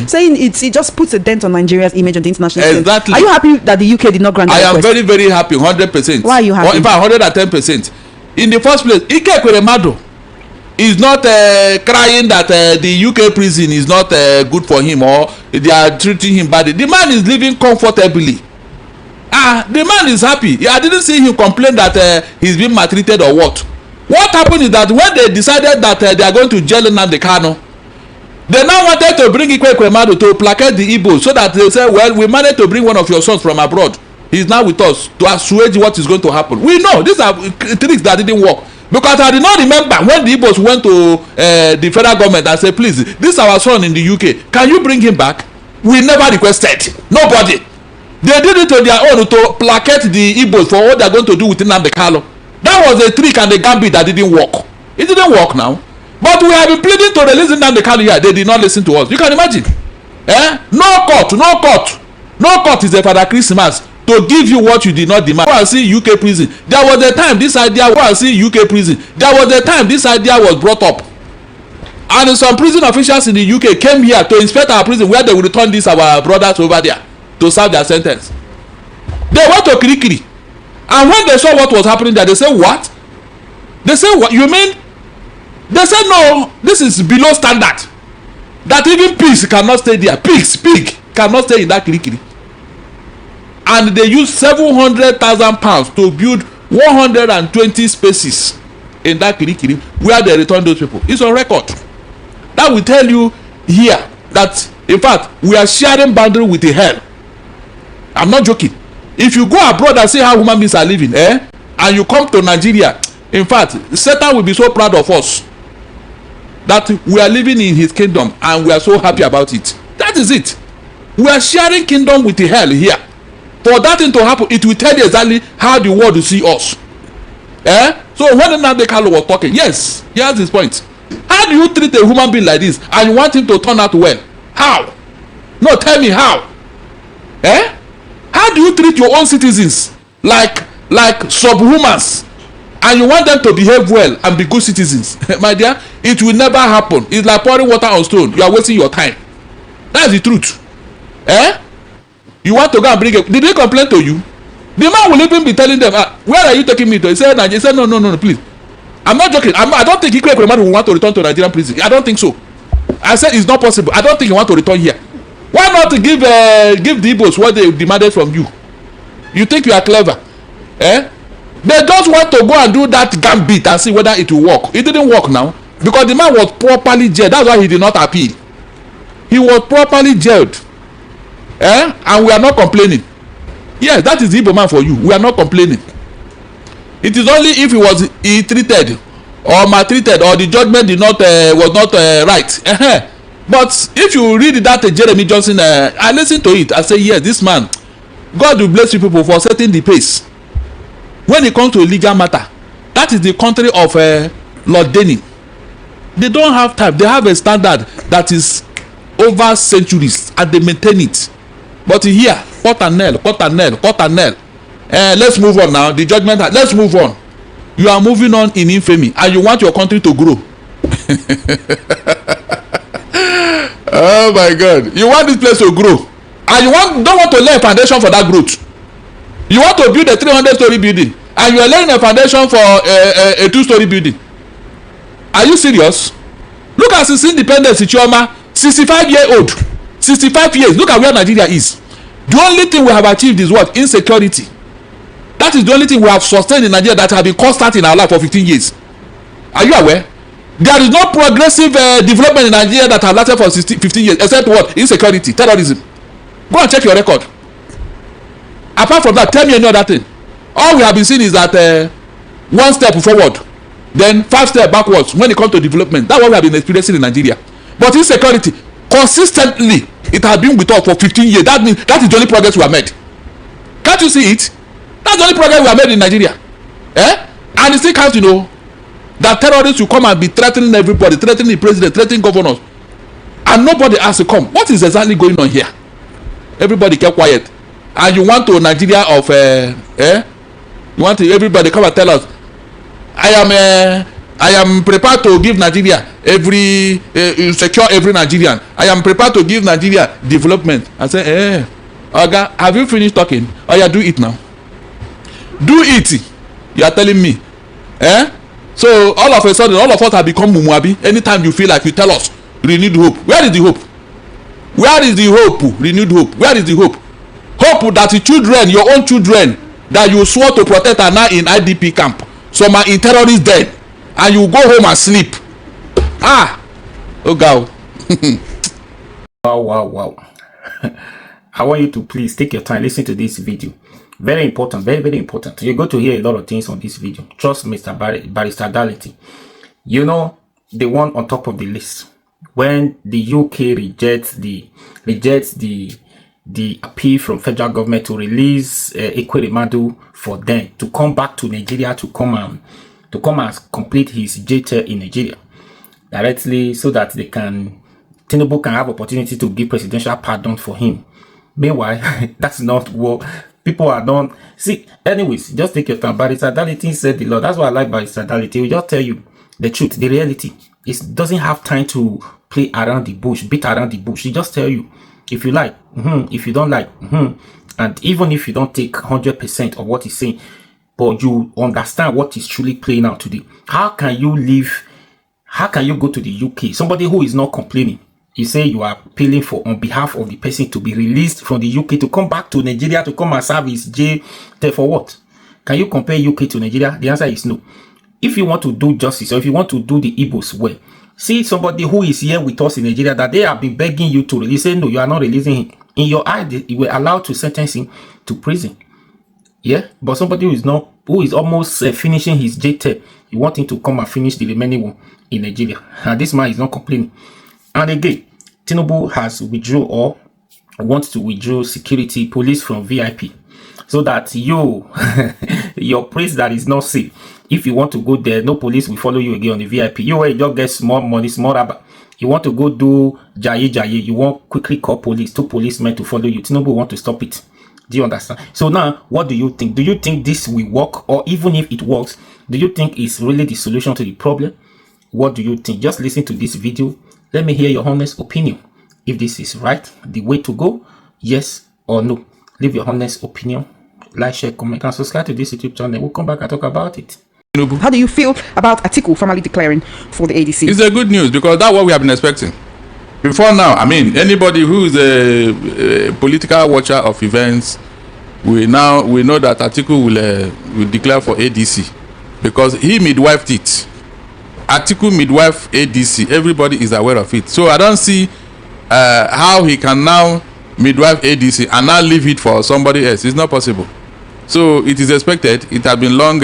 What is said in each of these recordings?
saying it just puts a dent on Nigeria's image on the international scene. Exactly. Are you happy that the UK did not grant? I am very, very happy, 100%. Why are you happy? Or in fact, 110%. In the first place, Ike Ekweremadu is not crying that the UK prison is not good for him or they are treating him badly. The man is living comfortably. The man is happy. I didn't see him complain that he's been maltreated or what. What happened is that when they decided that they are going to jail Nnamdi Kanu, they now wanted to bring Ike Ekweremadu to placate the Igbos so that they say, well, we managed to bring one of your sons from abroad. He's now with us to assuage what is going to happen. We know these are tricks that didn't work. Because I did not remember when the Igbos went to the federal government and said, please, this is our son in the UK. Can you bring him back? We never requested. Nobody. They did it on their own to placate the Igbos for what they are going to do with Nnamdi Kanu. That was a trick and a gambit that didn't work. It didn't work now. But we have been pleading to release Nnamdi Kanu here. They did not listen to us. You can imagine. No court is a Father Christmas to give you what you did not demand. Go and see UK prison. There was a time this idea. Go and see UK prison. There was a time this idea was brought up, and some prison officials in the UK came here to inspect our prison where they will return these our brothers over there to serve their sentence. They went to Kirikiri, and when they saw what was happening there, they said, "What?" They said, "What you mean?" They said, "No, this is below standard. That even pigs cannot stay there. Pig cannot stay in that Kirikiri." And they used £700,000 to build 120 spaces in that Kirikiri where they returned those people. It's on record. That will tell you here that, in fact, we are sharing boundary with the hell. I'm not joking. If you go abroad and see how human beings are living, and you come to Nigeria, in fact, Satan will be so proud of us that we are living in his kingdom and we are so happy about it. That is it. We are sharing kingdom with the hell here. For that thing to happen, it will tell you exactly how the world will see us. So when Nnamdi Kanu was talking, yes, he has his point. How do you treat a human being like this and you want him to turn out well? How? No, tell me how. How do you treat your own citizens like subhumans and you want them to behave well and be good citizens? My dear, it will never happen. It's like pouring water on stone. You are wasting your time. That's the truth. You want to go and bring it? Did they complain to you? The man will even be telling them, where are you taking me to? He said, no, please. I'm not joking. I don't think Ike Ekweremadu will want to return to Nigerian prison. I don't think so. I said it's not possible. I don't think he want to return here. Why not give the Igbos what they demanded from you? You think you are clever? They just want to go and do that gambit and see whether it will work. It didn't work now because the man was properly jailed. That's why he did not appeal. He was properly jailed. And we are not complaining. Yes, that is the Igbo man for you. We are not complaining. It is only if he was treated or maltreated or the judgment was not right. But if you read that Jeremy Johnson, I listen to it. I say, yes, this man, God will bless you people for setting the pace. When it comes to a legal matter, that is the country of Lord Denny. They don't have time. They have a standard that is over centuries and they maintain it. But here, cut and nail. Let's move on now. The judgment. Let's move on. You are moving on in infamy, and you want your country to grow. Oh my God! You want this place to grow, and you don't want to lay a foundation for that growth. You want to build a 300-story building, and you are laying a foundation for a 2-story building. Are you serious? Look at his independence, Chioma, 65-year-old. 65 years. Look at where Nigeria is. The only thing we have achieved is what? Insecurity. That is the only thing we have sustained in Nigeria that have been constant in our life for 15 years. Are you aware? There is no progressive development in Nigeria that have lasted for 15 years except what? Insecurity, terrorism. Go and check your record. Apart from that, tell me any other thing. All we have been seeing is that one step forward, then 5 steps backwards when it comes to development. That's what we have been experiencing in Nigeria. But insecurity, consistently, it has been with us for 15 years. That means that is the only progress we have made. Can't you see it? That's the only progress we have made in Nigeria. And it still counts, that terrorists will come and be threatening everybody, threatening the president, threatening governors. And nobody has to come. What is exactly going on here? Everybody kept quiet. And you want to Nigeria of, you want to everybody come and tell us, I am I am prepared to give Nigeria every secure every Nigerian. I am prepared to give Nigeria development. I say, Oga, have you finished talking? Oh yeah, do it now. Do it. You are telling me. So all of a sudden, all of us have become mumuabi. Anytime you feel like you tell us, renewed hope. Where is the hope? Where is the hope? Renewed hope. Where is the hope? Hope that the children, your own children, that you swore to protect are now in IDP camp. Some are in terrorist dead. And you go home and sleep. Oh God. Wow. I want you to please take your time, listen to this video. Very important, very important. You're going to hear a lot of things on this video. Trust Mr. Barrister Darlington. You know, the one on top of the list. When the UK rejects the appeal from federal government to release Ekweremadu for them to come back to Nigeria to come and complete his jail in Nigeria directly, so that Tinubu can have opportunity to give presidential pardon for him. Meanwhile, that's not what people are done. See, anyways, just take your time. Barrister Darlington said the law. That's why I like Barrister Darlington. He will just tell you the truth, the reality. It doesn't have time to play around the bush, beat around the bush. He just tell you, if you like, if you don't like, and even if you don't take 100% of what he's saying, but you understand what is truly playing out today. How can you live? How can you go to the UK? Somebody who is not complaining. You say you are appealing for on behalf of the person to be released from the UK to come back to Nigeria to come and serve his jail. For what? Can you compare UK to Nigeria? The answer is no. If you want to do justice, or if you want to do the Igbos well, see somebody who is here with us in Nigeria that they have been begging you to release. Say no, you are not releasing him. In your eye, you were allowed to sentence him to prison. Yeah, but somebody who is almost finishing his jail term, you want him to come and finish the remaining one in Nigeria. And this man is not complaining. And again, Tinubu has withdrawn or wants to withdraw security police from VIP, so that your place that is not safe. If you want to go there, no police will follow you again on the VIP. You just get small money, small rubber. You want to go do jaye, you want quickly call police, 2 policemen to follow you. Tinubu want to stop it. Do you understand? So now, what do you think? Do you think this will work? Or even if it works, do you think it's really the solution to the problem? What do you think? Just listen to this video. Let me hear your honest opinion. If this is right, the way to go, yes or no. Leave your honest opinion. Like, share, comment, and subscribe to this YouTube channel. We'll come back and talk about it. How do you feel about Atiku formally declaring for the ADC? It's a good news, because that's what we have been expecting. Before now, I mean, anybody who is a political watcher of events, we know that Atiku will declare for ADC, because he midwifed it. Atiku midwife ADC. Everybody is aware of it. So I don't see how he can now midwife ADC and now leave it for somebody else. It's not possible. So it is expected. It has been long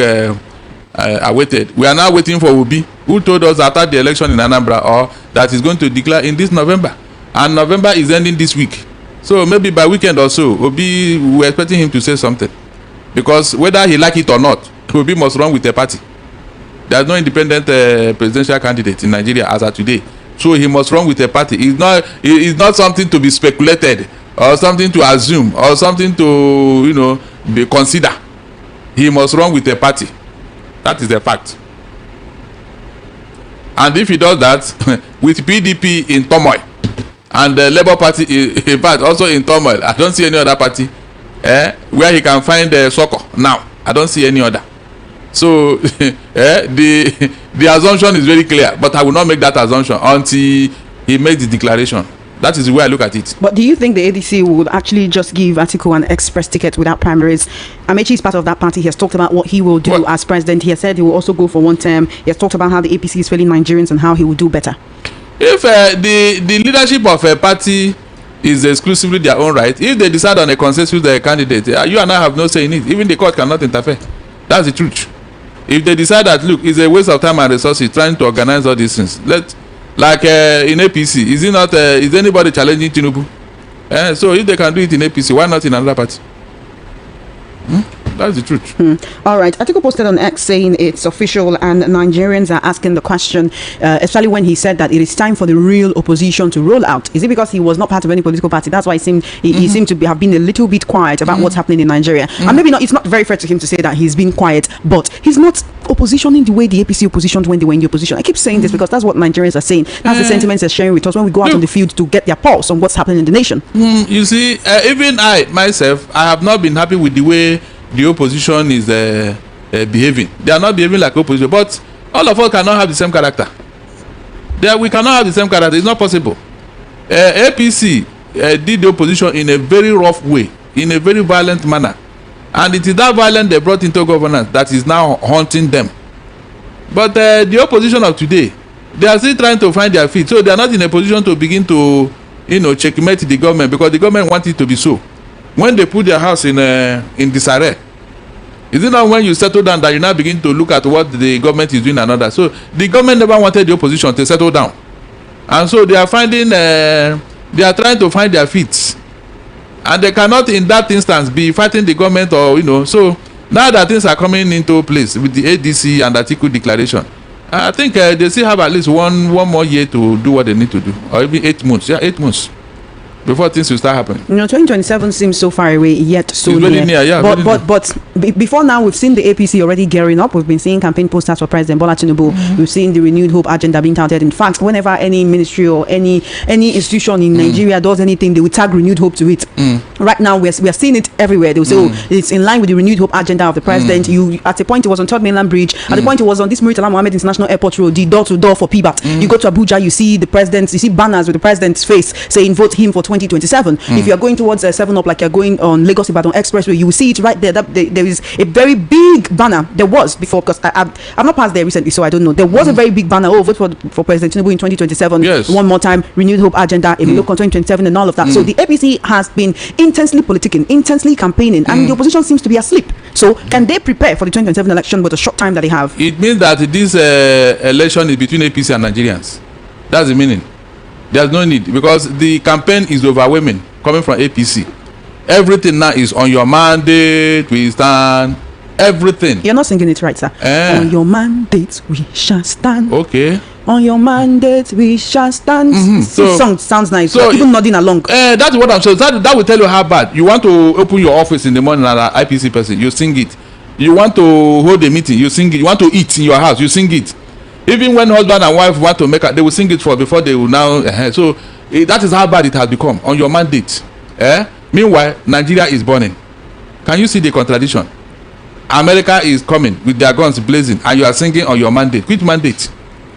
awaited. We are now waiting for Obi, who told us after the election in Anambra, or that he's going to declare in this November, and November is ending this week. So maybe by weekend or so, Obi, we're expecting him to say something, because whether he like it or not, Obi must run with the party. There's no independent presidential candidate in Nigeria as of today, so he must run with a party. It's not something to be speculated, or something to assume, or something to be consider. He must run with a party. That is a fact. And if he does that with PDP in turmoil, and the Labour Party in fact also in turmoil, I don't see any other party where he can find succor now. I don't see any other. So the assumption is very clear, but I will not make that assumption until he makes the declaration. That is the way I look at it. But do you think the ADC would actually just give Atiku an express ticket without primaries? Amechi is part of that party. He has talked about what he will do as president. He has said he will also go for one term. He has talked about how the APC is failing Nigerians and how he will do better. If the leadership of a party is exclusively their own right, if they decide on a consensus candidate, you and I have no say in it. Even the court cannot interfere. That's the truth. If they decide that, look, it's a waste of time and resources trying to organize all these things, like in APC, is anybody challenging Tinubu? So if they can do it in APC, why not in another party? That's the truth. All right. Atiku posted on X saying it's official, and Nigerians are asking the question, especially when he said that it is time for the real opposition to roll out. Is it because he was not part of any political party? That's why he seemed to have been a little bit quiet about what's happening in Nigeria. And maybe not. It's not very fair to him to say that he's been quiet, but he's not oppositioning the way the APC oppositioned when they were in the opposition. I keep saying this because that's what Nigerians are saying. That's the sentiments they're sharing with us when we go out on the field to get their pulse on what's happening in the nation. You see, even I myself, I have not been happy with the way the opposition is behaving. They are not behaving like opposition, but all of us cannot have the same character. We cannot have the same character. It's not possible. APC did the opposition in a very rough way, in a very violent manner, and it is that violence they brought into governance that is now haunting them. But the opposition of today, they are still trying to find their feet, so they are not in a position to begin to, checkmate the government, because the government wants it to be so. When they put their house in disarray, is it not when you settle down that you now begin to look at what the government is doing and other? So the government never wanted the opposition to settle down, and so they are finding they are trying to find their feet, and they cannot in that instance be fighting the government, or so now that things are coming into place with the ADC and Atiku declaration, I think they still have at least one more year to do what they need to do, or even 8 months. Yeah, 8 months before things will start happening. 2027 seems so far away, yet so near. Very near, yeah. But before now, we've seen the APC already gearing up. We've been seeing campaign posters for President Bola Tinubu. We've seen the renewed hope agenda being touted. In fact, whenever any ministry or any institution in Nigeria does anything, they will tag renewed hope to it. Right now, we are seeing it everywhere. They will say, it's in line with the renewed hope agenda of the president. At a point, it was on Third Mainland Bridge. At the point, it was on this Murtala Mohammed International Airport Road, the door-to-door for PBAT. You go to Abuja, you see the president, you see banners with the president's face saying, vote him for 2027. If you're going towards 7-Up, like you're going on Lagos Ibadan Expressway, you will see it right there. There is a very big banner. There was before, because I've not passed there recently, so I don't know. There was a very big banner. Vote for President Tinubu in 2027. Yes. One more time, renewed hope agenda, if you look on 2027 and all of that. So the APC has been intensely politicking, intensely campaigning, and the opposition seems to be asleep. So can they prepare for the 2027 election with the short time that they have? It means that this election is between APC and Nigerians. That's the meaning. There's no need, because the campaign is overwhelming coming from APC. Everything now is on your mandate, we stand. Everything. You're not singing it right, sir. On your mandate, we shall stand. Okay. On your mandate, we shall stand. So sounds nice. So even nodding along. That's what I'm saying. That will tell you how bad. You want to open your office in the morning as an IPC person, you sing it. You want to hold a meeting, you sing it. You want to eat in your house, you sing it. Even when husband and wife want to make it, they will sing it before they will now. So that is how bad it has become on your mandate. Meanwhile, Nigeria is burning. Can you see the contradiction? America is coming with their guns blazing, and you are singing on your mandate. Which mandate?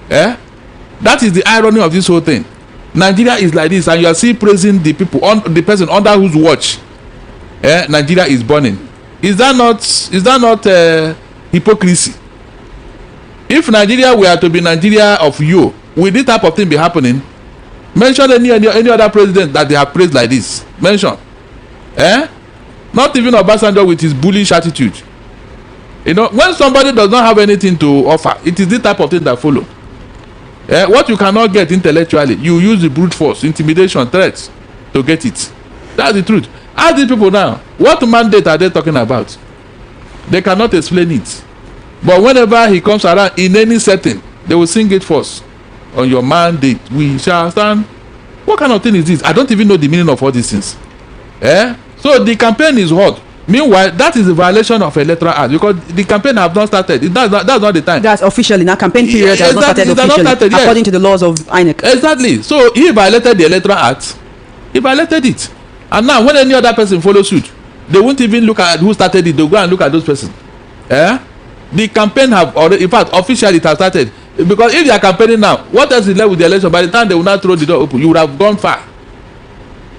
That is the irony of this whole thing. Nigeria is like this, and you are still praising the people, the person under whose watch Nigeria is burning. Is that not hypocrisy? If Nigeria were to be Nigeria of you, will this type of thing be happening? Mention any other president that they have praised like this. Mention. Not even Obasanjo with his bullish attitude. When somebody does not have anything to offer, it is this type of thing that follow. What you cannot get intellectually, you use the brute force, intimidation, threats to get it. That's the truth. Ask these people now, what mandate are they talking about? They cannot explain it. But whenever he comes around in any setting, they will sing it first. On your mandate, we shall stand. What kind of thing is this? I don't even know the meaning of all these things. So the campaign is hot. Meanwhile, that is a violation of electoral act, because the campaign have not started. That's not the time. That's officially now. Campaign period has not started officially, according to the laws of INEC. Exactly. So he violated the electoral act. He violated it. And now, when any other person follows suit, they won't even look at who started it. They'll go and look at those persons. The campaign have already, in fact, officially it has started. Because if they are campaigning now, what else is left with the election? By the time they will not throw the door open, you would have gone far.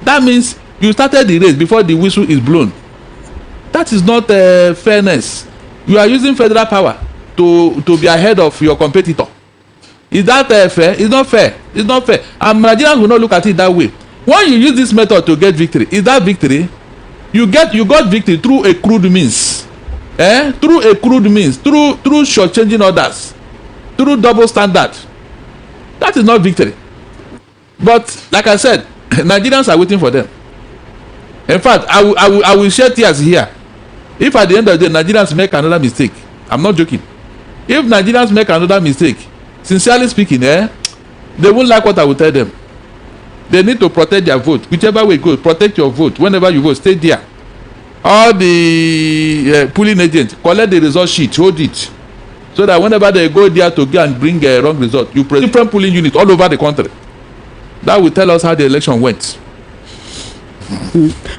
That means you started the race before the whistle is blown. That is not fairness. You are using federal power to be ahead of your competitor. Is that fair? It's not fair. It's not fair. And Nigerians will not look at it that way. When you use this method to get victory, is that victory? You got victory through a crude means. Through a crude means, through shortchanging others, through double standard. That is not victory. But like I said, Nigerians are waiting for them. In fact, I will shed tears here If at the end of the day Nigerians make another mistake, I'm not joking, if Nigerians make another mistake, sincerely speaking, they won't like what I will tell them. They need to protect their vote. Whichever way it goes, protect your vote. Whenever you vote, stay there. All the polling agents, collect the result sheet, hold it, so that whenever they go there to go and bring a wrong result, you press different polling units all over the country. That will tell us how the election went.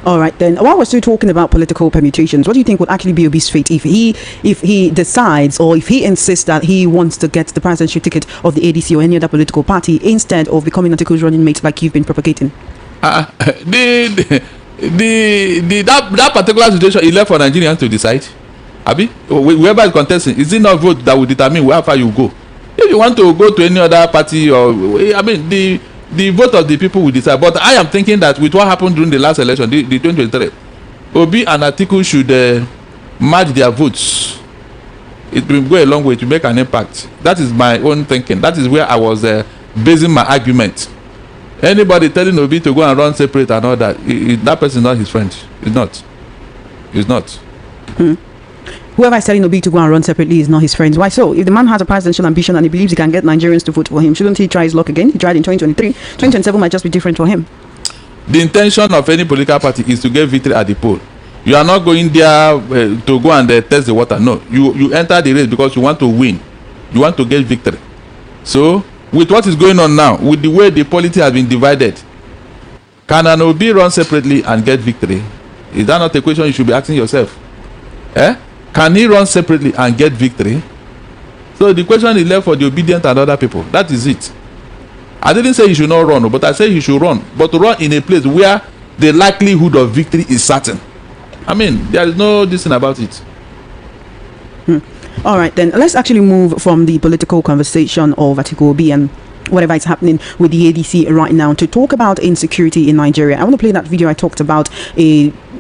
All right, then. While we're still talking about political permutations, what do you think would actually be Obi's fate if he decides, or if he insists that he wants to get the presidential ticket of the ADC or any other political party instead of becoming Atiku's running mate like you've been propagating? That particular situation is left for Nigerians to decide. Abi, whoever is contesting, is it not vote that will determine where far you go? If you want to go to any other party, or I mean the vote of the people will decide. But I am thinking that with what happened during the last election, the 2023, Obi and Atiku should match their votes. It will go a long way to make an impact. That is my own thinking. That is where I was basing my argument. Anybody telling Obi to go and run separate and all that, that person is not his friend. He's not. Whoever is telling Obi to go and run separately is not his friend. Why so? If the man has a presidential ambition and he believes he can get Nigerians to vote for him, shouldn't he try his luck again? He tried in 2023. 2027 might just be different for him. The intention of any political party is to get victory at the poll. You are not going there to go and test the water. No, you enter the race because you want to win. You want to get victory. So, with what is going on now, with the way the polity has been divided, can an Obi run separately and get victory? Is that not a question you should be asking yourself? Can he run separately and get victory? So the question is left for the obedient and other people. That is it. I didn't say he should not run, but I said he should run, but to run in a place where the likelihood of victory is certain. I mean, there is no this thing about it. All right, then let's actually move from the political conversation of Atiku Obi and whatever is happening with the ADC right now to talk about insecurity in Nigeria. I want to play that video I talked about.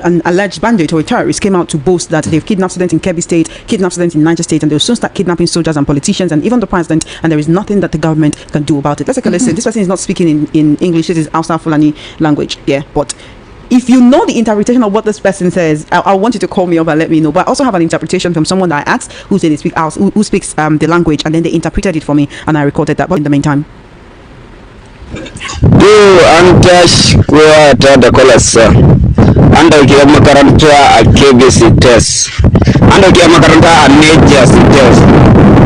An alleged bandit or a terrorist came out to boast that they've kidnapped students in Kebbi State, kidnapped students in Niger State, and they'll soon start kidnapping soldiers and politicians and even the president, and there is nothing that the government can do about it. Let's take a listen. This person is not speaking in English. This is Hausa Fulani language. Yeah, but if you know the interpretation of what this person says, I want you to call me up and let me know. But I also have an interpretation from someone that I asked who said they speak who speaks the language, and then they interpreted it for me, and I recorded that. But in the meantime, an tashi kowa ta da kwalarsa, an dauke makaranta a KBC test, an dauke makaranta a Niger test,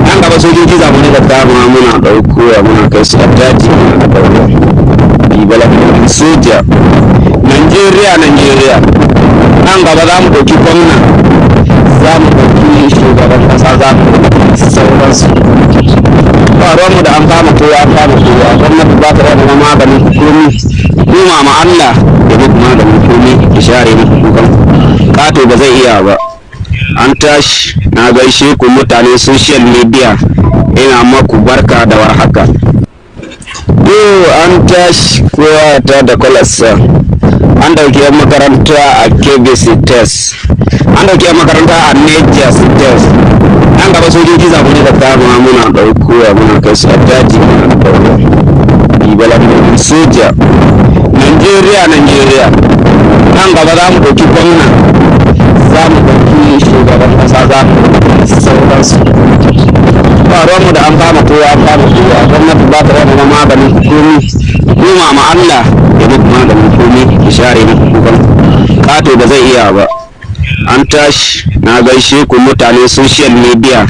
an gaba sojoji zamani da dama muna daukowa muna kai su a daji muna dauko development soja Nigeria nan gaba za mu dauki gwamna, za mu dauki shugaban kasa, za mu dauki sauransu. Ba ruwanmu da an kama kowa gwamnati ba ta rana maganin komi, kuma ma Allah ya muku maganin komi ya share muku kukan kato ba zai iya ba. An tashi, na gaishe ku mutane social media, ina maku barka da warhaka. An tashi kowa ta da kwalarsa, an dauke makaranta a KBC test, an dauke makaranta a Niger test, an gaba sojoji zamani da dama muna daukowa muna kai su a daji muna dauko development soja Nigeria nan gaba za mu dauki gwamna, za mu dauki shugaban kasa, za mu dauki sauransu. Ba ruwanmu da an kama kowa gwamnati ba ta rana maganin komi, kuma ma Allah ya muku maganin komi ya share muku kukan kato ba zai iya ba. An tashi, na gaishe ku mutane social media,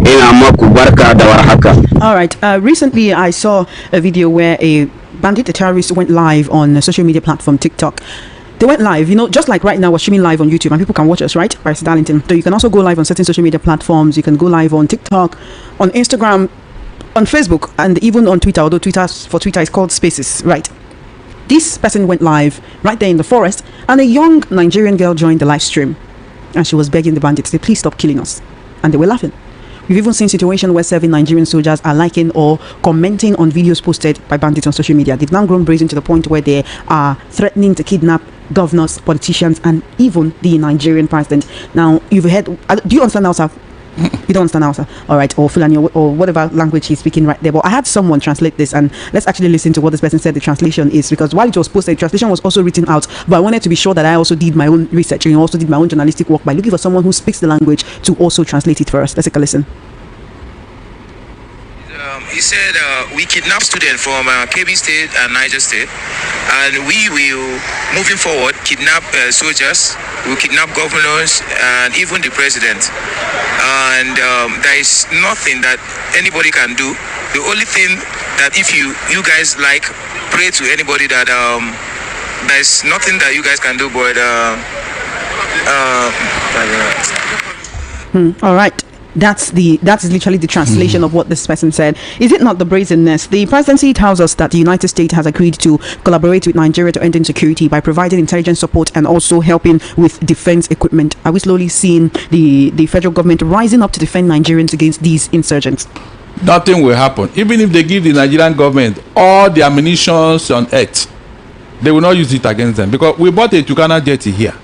ina maku barka da warhaka. all right, recently I saw a video where a bandit, a terrorist, went live on a social media platform TikTok. They went live, just like right now we're streaming live on YouTube and people can watch us, right? Bryce Darlington. So you can also go live on certain social media platforms. You can go live on TikTok, on Instagram, on Facebook, and even on Twitter, although Twitter is called Spaces, right? This person went live right there in the forest, and a young Nigerian girl joined the live stream, and she was begging the bandits to please stop killing us, and they were laughing. We've even seen situations where 7 Nigerian soldiers are liking or commenting on videos posted by bandits on social media. They've now grown brazen to the point where they are threatening to kidnap governors, politicians, and even the Nigerian president. Now, you've heard, do you understand now, sir? You don't understand Hausa, all right, or Fulani, or whatever language he's speaking right there. But I had someone translate this, and let's actually listen to what this person said the translation is, because while it was posted, the translation was also written out. But I wanted to be sure that I also did my own research and also did my own journalistic work by looking for someone who speaks the language to also translate it for us. Let's take a listen. He said we kidnap students from KB State and Niger State, and we will, moving forward, kidnap soldiers, we'll kidnap governors, and even the president. And there is nothing that anybody can do. The only thing that if you guys like, pray to anybody that there's nothing that you guys can do, but all right. That's literally the translation of what this person said. Is it not the brazenness? The presidency tells us that the United States has agreed to collaborate with Nigeria to end insecurity by providing intelligence support and also helping with defense equipment. Are we slowly seeing the federal government rising up to defend Nigerians against these insurgents? Nothing will happen. Even if they give the Nigerian government all the ammunition on earth, they will not use it against them, because we bought a Tucana jet here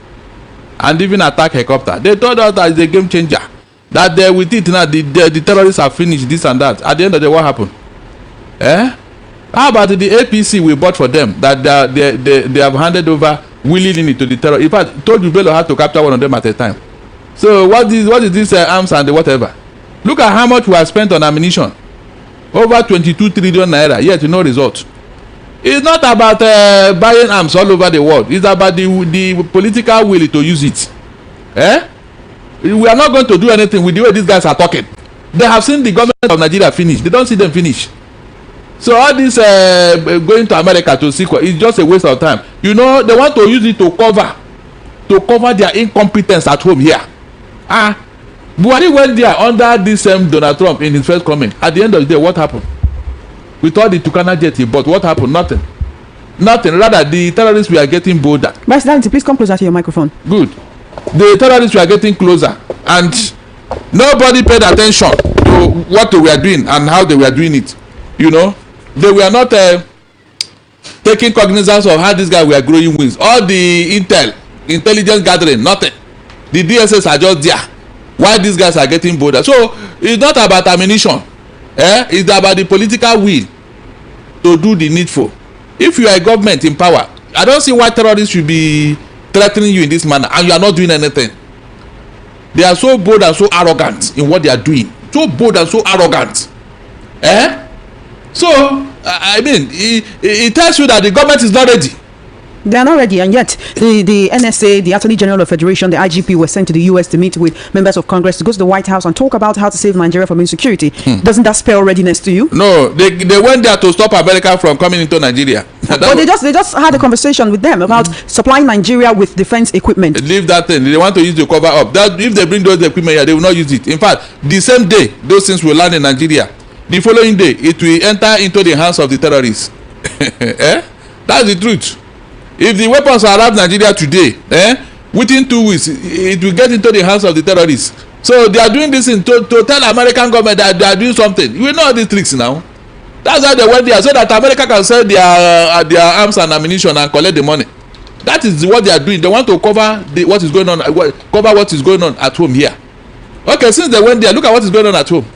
and even attack helicopter. They told us that it's a game changer. That they with it now, the terrorists have finished this and that. At the end of the day, what happened? How about the APC we bought for them that they have handed over willingly to the terrorists? In fact, told you Bello had to capture one of them at a time. So what is this arms and the whatever? Look at how much we have spent on ammunition. Over 22 trillion naira, yet no result. It's not about buying arms all over the world. It's about the political will to use it. We are not going to do anything with the way these guys are talking. They have seen the government of Nigeria finish. They don't see them finish. So all this going to America to seek is just a waste of time. You know, they want to use it to cover their incompetence at home here. Buhari went there under this same Donald Trump in his first comment. At the end of the day, what happened? With all the Tucana jet he bought, what happened? Nothing. Rather, the terrorists were getting bolder. Vice Danity, please come closer to your microphone. Good. The terrorists were getting closer, and nobody paid attention to what they were doing and how they were doing it. You know, they were not taking cognizance of how these guys were growing wings. All the intelligence gathering, nothing. The DSS are just there while these guys are getting bolder. So it's not about ammunition. It's about the political will to do the needful. If you are a government in power, I don't see why terrorists should be threatening you in this manner and you are not doing anything. They are so bold and so arrogant in what they are doing. So bold and so arrogant. So I mean, it tells you that the government is not ready. They are not ready, and yet the NSA, the Attorney General of Federation, the IGP were sent to the US to meet with members of Congress to go to the White House and talk about how to save Nigeria from insecurity. Doesn't that spell readiness to you? No, they went there to stop America from coming into Nigeria. But they just had a conversation with them about supplying Nigeria with defense equipment. Leave that thing. They want to use the cover up. That if they bring those equipment here, they will not use it. In fact, the same day those things will land in Nigeria, the following day it will enter into the hands of the terrorists. That's the truth. If the weapons arrive Nigeria today, within 2 weeks, it will get into the hands of the terrorists. So they are doing this to tell American government that they are doing something. You know all these tricks now. That's why they went there, so that America can sell their arms and ammunition and collect the money. That is what they are doing. They want to cover what is going on at home here. Okay, since they went there, look at what is going on at home.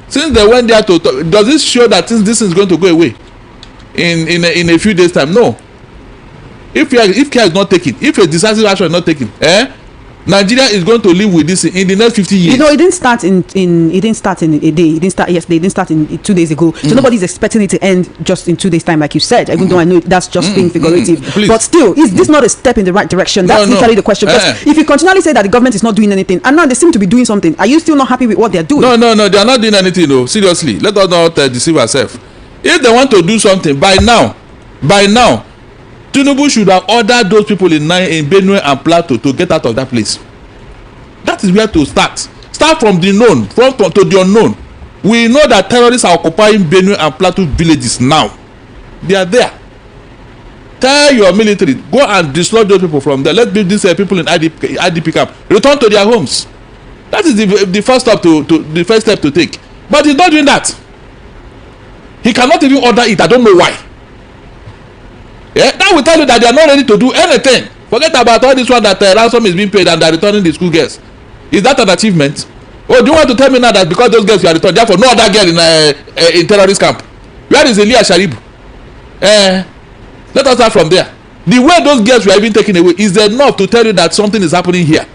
Since they went there does this show that this is going to go away in a few days time? No. If care is not taken, if a decisive action is not taken, Nigeria is going to live with this in the next 50 years. You know, it didn't start in a day. It didn't start yesterday. It didn't start in 2 days ago. So nobody's expecting it to end just in 2 days time, like you said. Even though I know that's just being figurative, but still, is this not a step in the right direction? That's literally the question. Because if you continually say that the government is not doing anything, and now they seem to be doing something, are you still not happy with what they are doing? No, they are not doing anything. No, seriously, let us not deceive ourselves. If they want to do something by now, Tinubu should have ordered those people in Benue and Plateau to get out of that place. That is where to start. Start from the known, to the unknown. We know that terrorists are occupying Benue and Plateau villages now. They are there. Tell your military, go and dislodge those people from there. Let's build these people in IDP camp. Return to their homes. That is the first step to take. But he's not doing that. He cannot even order it. I don't know why. That will tell you that they are not ready to do anything. Forget about all this one that ransom is being paid and they are returning the school girls. Is that an achievement? Oh, do you want to tell me now that because those girls were returned, therefore no other girl in terrorist camp? Where is Elia Sharibu? Let us start from there. The way those girls were even taken away is enough to tell you that something is happening here.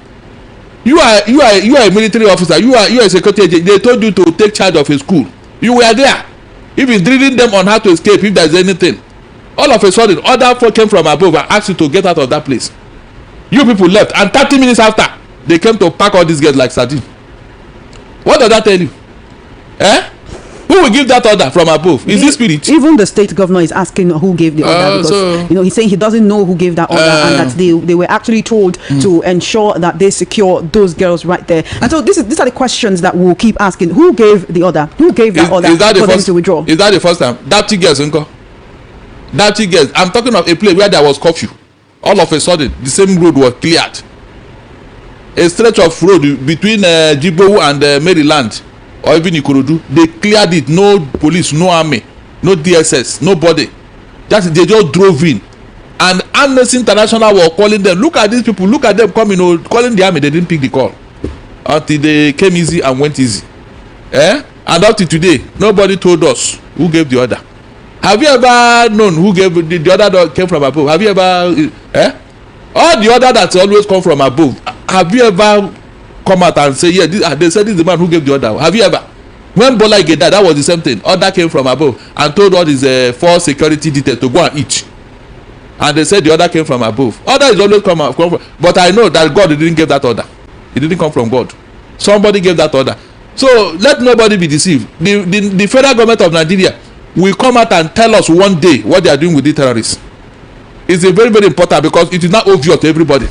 You are a military officer. You are a security agent. They told you to take charge of a school. You were there. If it's drilling them on how to escape, if there's anything, all of a sudden, other folk came from above and asked you to get out of that place. You people left, and 30 minutes after, they came to pack all these girls like sardine. What does that tell you? Who will give that order from above? Is it spirit? Even the state governor is asking who gave the order, because he's saying he doesn't know who gave that order, and that they were actually told to ensure that they secure those girls right there. And so these are the questions that we'll keep asking. Who gave the order? Who gave the order for them to withdraw? Is that the first time? That girls, Uncle. That girls. I'm talking of a place where there was curfew. All of a sudden, the same road was cleared. A stretch of road between Jibowu and Maryland, or even Ikorodu, they cleared it. No police, no army, no DSS, nobody. They just drove in. And Amnesty International were calling them. Look at these people. Look at them coming. Calling the army. They didn't pick the call until they came easy and went easy. And up to today, nobody told us who gave the order. Have you ever known who gave the order that came from above? Have you ever? All the order that always come from above. Have you ever come out and say, yeah, they said this is the man who gave the order? Have you ever? When Bola Ahmed died, that was the same thing. Order came from above and told all these 4 security details to go and eat. And they said the order came from above. Order is always come from, but I know that God didn't give that order. It didn't come from God. Somebody gave that order. So let nobody be deceived. The federal government of Nigeria will come out and tell us one day what they are doing with the terrorists. It's a very, very important, because it is not obvious to everybody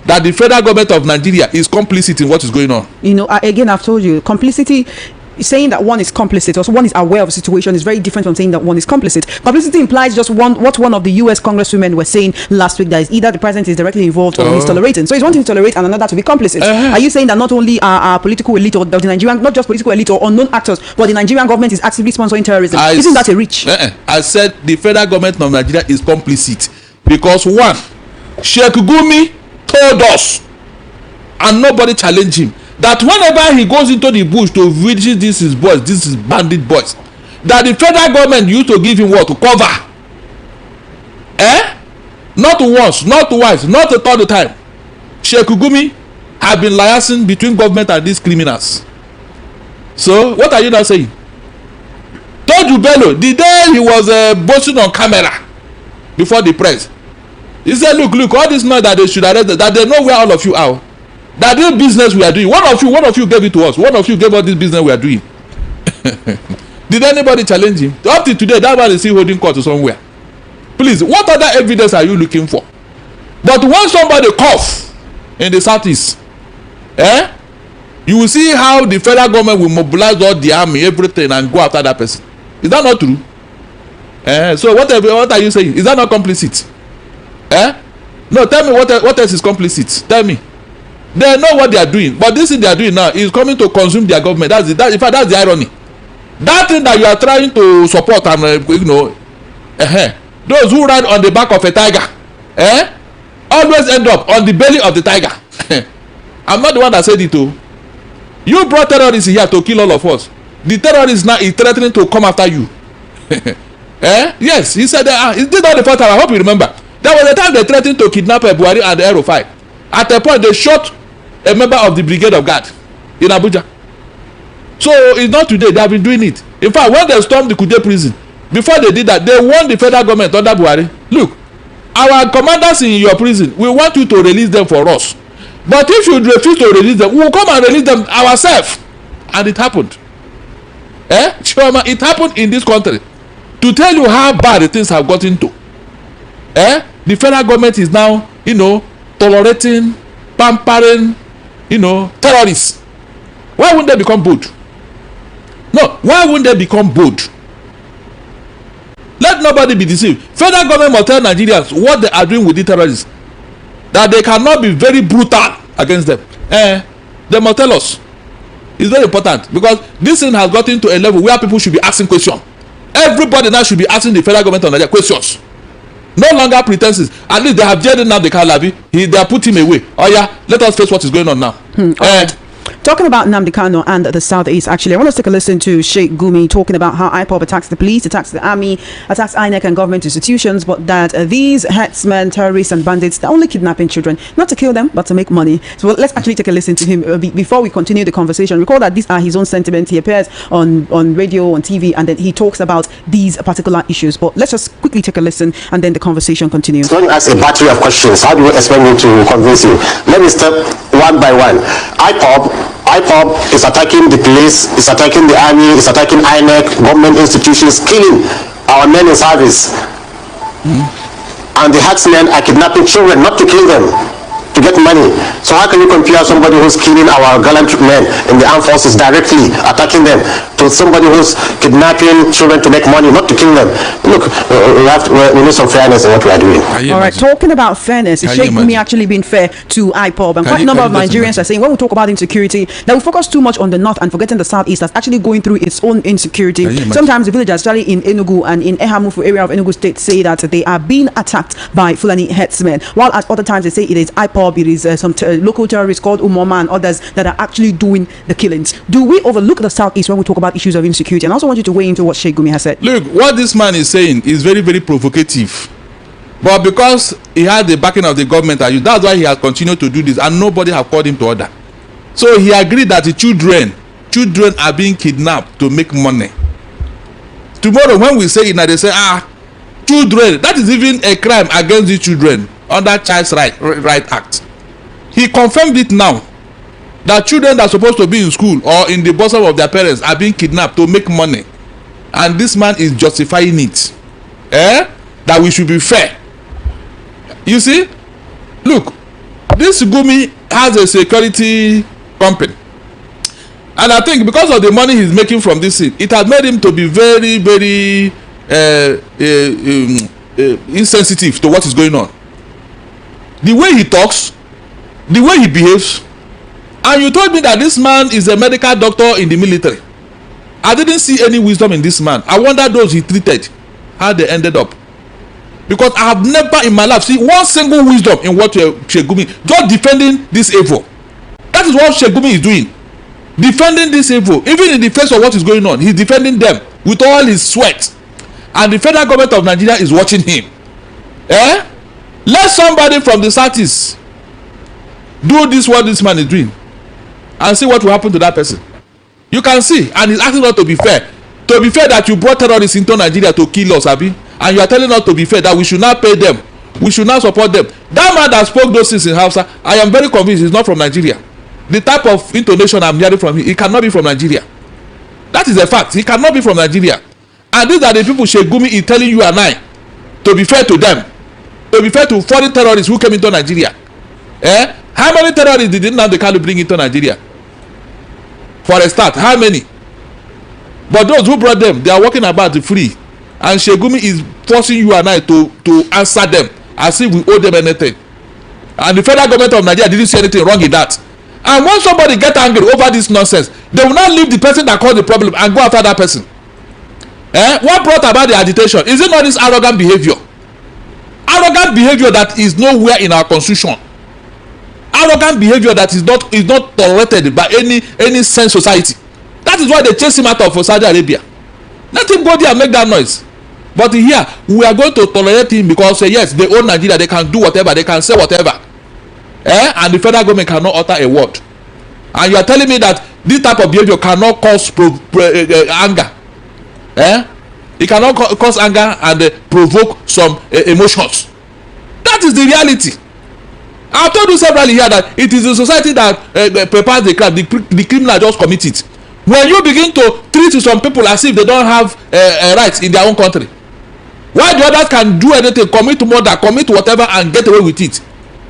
that the federal government of Nigeria is complicit in what is going on. Again, I've told you, complicity, saying that one is complicit or one is aware of a situation is very different from saying that one is complicit. Complicity implies just what one of the US congresswomen were saying last week, that is either the president is directly involved or he's tolerating. So he's wanting to tolerate and another to be complicit. Are you saying that not only our political elite or the Nigerian, not just political elite or unknown actors, but the Nigerian government is actively sponsoring terrorism? Isn't that a reach? I said the federal government of Nigeria is complicit because one, Sheikh Gumi told us, and nobody challenged him, that whenever he goes into the bush to visit this is boys, this is bandit boys, that the federal government used to give him what? To cover. Not once, not twice, not a third time. Sheikh Gumi have been liaising between government and these criminals. So what are you now saying? Told Bello the day he was boasting on camera before the press, he said, look, all this noise that they should arrest, that they know where all of you are. That this business we are doing, one of you gave it to us. One of you gave us this business we are doing. Did anybody challenge him? Up to today, that man is still holding court somewhere. Please, what other evidence are you looking for? But when somebody cough in the southeast, you will see how the federal government will mobilize all the army, everything, and go after that person. Is that not true? So what are you saying? Is that not complicit? No, tell me what else is complicit. Tell me. They know what they are doing, but this thing they are doing now is coming to consume their government. In fact, that's the irony. That thing that you are trying to support and those who ride on the back of a tiger, always end up on the belly of the tiger. I'm not the one that said it too. You brought terrorists here to kill all of us. The terrorist now is threatening to come after you. Yes, he said that. He did all the first time. I hope you remember. There was a time they threatened to kidnap Buhari and the Aero 5. At a point, they shot a member of the Brigade of Guard in Abuja. So it's not today. They have been doing it. In fact, when they stormed the Kuje prison, before they did that, they warned the federal government under Buhari. Look, our commanders in your prison, we want you to release them for us. But if you refuse to release them, we will come and release them ourselves. And it happened. Choma, it happened in this country. To tell you how bad the things have gotten to. The federal government is now, tolerating, pampering, terrorists. Why wouldn't they become bold? No, why wouldn't they become bold? Let nobody be deceived. Federal government must tell Nigerians what they are doing with the terrorists. That they cannot be very brutal against them. They must tell us. It's very important because this thing has gotten to a level where people should be asking questions. Everybody now should be asking the federal government on Nigeria questions. No longer pretenses. At least they have jailed now the Kalabi. They have put him away. Oh yeah, let us face what is going on now. Talking about Nnamdi Kanu and the Southeast, actually, I want us to take a listen to Sheikh Gumi talking about how IPOB attacks the police, attacks the army, attacks INEC and government institutions, but that these herdsmen, terrorists and bandits, they're only kidnapping children, not to kill them, but to make money. So let's actually take a listen to him before we continue the conversation. Recall that these are his own sentiments. He appears on radio, on TV, and then he talks about these particular issues. But let's just quickly take a listen, and then the conversation continues. When you ask a battery of questions, how do you expect me to convince you? Let me step one by one. IPOB is attacking the police, is attacking the army, is attacking INEC, government institutions, killing our men in service. And the herdsmen are kidnapping children, not to kill them, to get money. So how can you compare somebody who's killing our gallant men in the armed forces directly, attacking them, to somebody who's kidnapping children to make money, not to kill them? Look, we need some fairness in what we are doing. All right, talking about fairness, is Sheikh Gumi actually being fair to IPOB? And quite a number of Nigerians are saying, when we talk about insecurity, that we focus too much on the north and forgetting the southeast that's actually going through its own insecurity. Sometimes the villagers, especially in Enugu and in Ehamufu area of Enugu State, say that they are being attacked by Fulani herdsmen, while at other times they say it is IPOB, it is some local terrorists called Umoma and others that are actually doing the killings. Do we overlook the southeast when we talk about issues of insecurity? And I also want you to weigh into what Sheikh Gumi has said. Look, what this man is saying is very, very provocative. But because he had the backing of the government, that's why he has continued to do this, and nobody have called him to order. So he agreed that the children are being kidnapped to make money. Tomorrow when we say it, now they say, children, that is even a crime against the children under Child's Right Act. He confirmed it now, that children that are supposed to be in school or in the bosom of their parents are being kidnapped to make money, and this man is justifying it. That we should be fair. You see, look, this Gumi has a security company, and I think because of the money he's making from this thing, it has made him to be very, very insensitive to what is going on. The way he talks, the way he behaves. And you told me that this man is a medical doctor in the military. I didn't see any wisdom in this man. I wonder those he treated, how they ended up. Because I have never in my life seen one single wisdom in what Sheikh Gumi, just defending this evil. That is what Sheikh Gumi is doing. Defending this evil. Even in the face of what is going on, he's defending them with all his sweat. And the federal government of Nigeria is watching him. Let somebody from the southeast do this, what this man is doing, and see what will happen to that person. You can see, and he's asking us to be fair. To be fair that you brought terrorists into Nigeria to kill us, Abi, and you are telling us to be fair that we should not pay them, we should not support them. That man that spoke those things in Hausa, I am very convinced he's not from Nigeria. The type of intonation I'm hearing from him, he cannot be from Nigeria. That is a fact. He cannot be from Nigeria. And these are the people Sheikh Gumi is telling you and I to be fair to them, to be fair to foreign terrorists who came into Nigeria. How many terrorists did Nnamdi Kanu bring into Nigeria? For a start, how many? But those who brought them, they are walking about free. And Sheikh Gumi is forcing you and I to answer them as if we owe them anything. And the federal government of Nigeria didn't see anything wrong in that. And when somebody get angry over this nonsense, they will not leave the person that caused the problem and go after that person. What brought about the agitation? Is it not this arrogant behavior? Arrogant behavior that is nowhere in our constitution. Arrogant behavior that is not tolerated by any sane society. That is why they chase him out of Saudi Arabia. Let him go there and make that noise. But here we are going to tolerate him because yes, they own Nigeria, they can do whatever, they can say whatever. And the federal government cannot utter a word. And you are telling me that this type of behavior cannot cause anger. It cannot cause anger and provoke some emotions. That is the reality. I have told you severally here that it is the society that prepares the crime. The criminal just commit it. When you begin to treat some people as if they don't have rights in their own country, while the others can do anything, commit murder, commit whatever, and get away with it,